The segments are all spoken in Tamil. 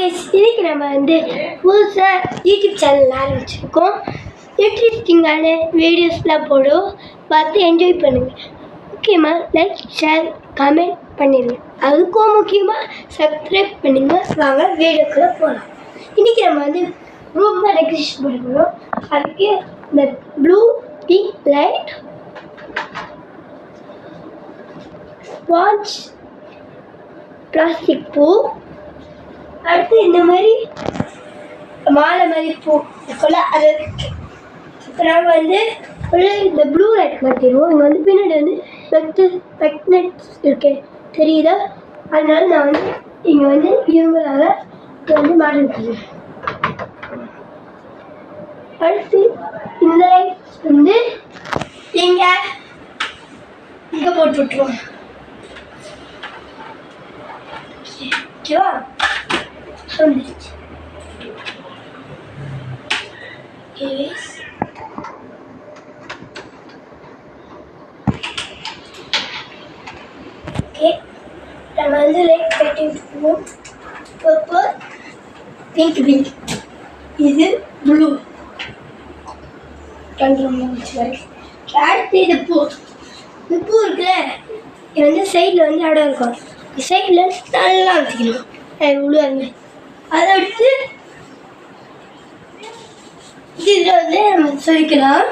இன்னைக்கு நம்ம புதுசாக யூடியூப் சேனல் ஆரம்பிச்சிருக்கோம். இன்ட்ரெஸ்டிங்கான வீடியோஸ்லாம் போடும், பார்த்து என்ஜாய் பண்ணுங்கள். முக்கியமாக லைக் ஷேர் கமெண்ட் பண்ணிடுங்க. அதுக்கும் முக்கியமாக சப்ஸ்கிரைப் பண்ணுங்க. வாங்க வீடியோக்குள்ளே போகலாம். இன்றைக்கி நம்ம ரூம் தான் டெக்கரேஷன் பண்ணிக்கணும். அதுக்கு இந்த blue pink light, sponge, plastic பூ, அடுத்து இந்த மாதிரி மாலை மாதிரி பூ இருக்குல்ல அது. இப்போ நம்ம இந்த ப்ளூ லைட் மாற்றிடுவோம். இங்கே பின்னாடி மேக்னெட்ஸ் இருக்கு, தெரியுதா? அதனால நான் இங்கே இரும்புனால மாட்டிருக்கேன். அடுத்து இந்த லைட்ஸ் இங்கே போட்டு விட்டுருவோம். ஓகேவா? வந்துடுச்சு. ஓகே, நம்ம லைட் கட்டி விட்டுருவோம். பர்பிள், பிங்க், இது ப்ளூ, அடுத்து இது பூ. இந்த பூ இருக்குல்ல, இது சைடில் இடம் இருக்கும். சைடில் நல்லா வச்சுக்கணும். விழுவாங்க. அதை அடுத்து இதில் நம்ம சொல்லிக்கலாம்.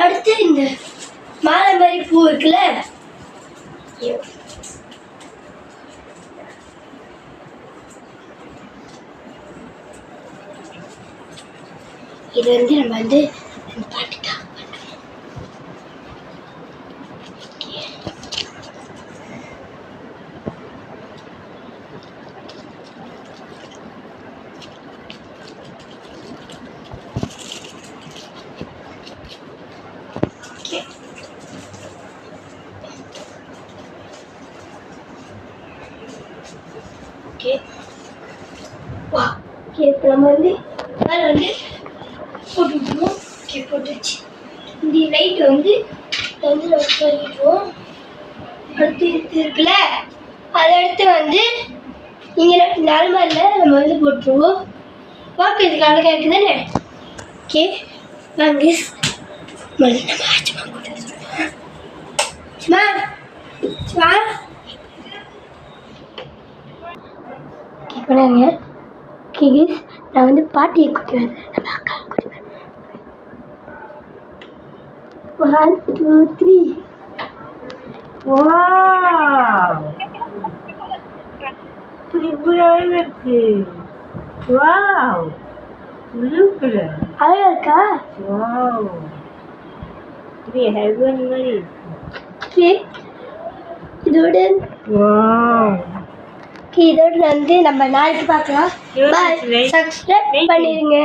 அடுத்து இந்த மாலை மாதிரி பூ இருக்குல்ல, இது நம்ம பாட்டுக்கா ஓகே. வா, ஓகே. இப்போ நம்ம மேலே போட்டுவிட்டுருவோம். ஓகே, போட்டுச்சு. இந்த லைட் வச்சுருவோம். அடுத்து இது இருக்குல்ல, அதை எடுத்து இங்கே இந்த அலமாரியில் நம்ம போட்டுருவோம். பார்க்கறதுக்கு அழகாக இருக்குது தானே? ஓகே, வாங்க சும்மா சும்மா பண்ணாங்க. ஓகே, நான் பாட்டியை கூட்டுவேன். நம்ம அக்கா கூட்டுவேன். 1 2 3. வாவ், சூப்பரா இருக்கு. Wow, super. அழகா இருக்கா? வாவ், இது ஹெவன் மாதிரி. ஓகே, இதோட வாவ், இதோட நம்ம நாளைக்கு பார்க்கலாம். பாய். சப்ஸ்கிரைப் பண்ணிடுங்க.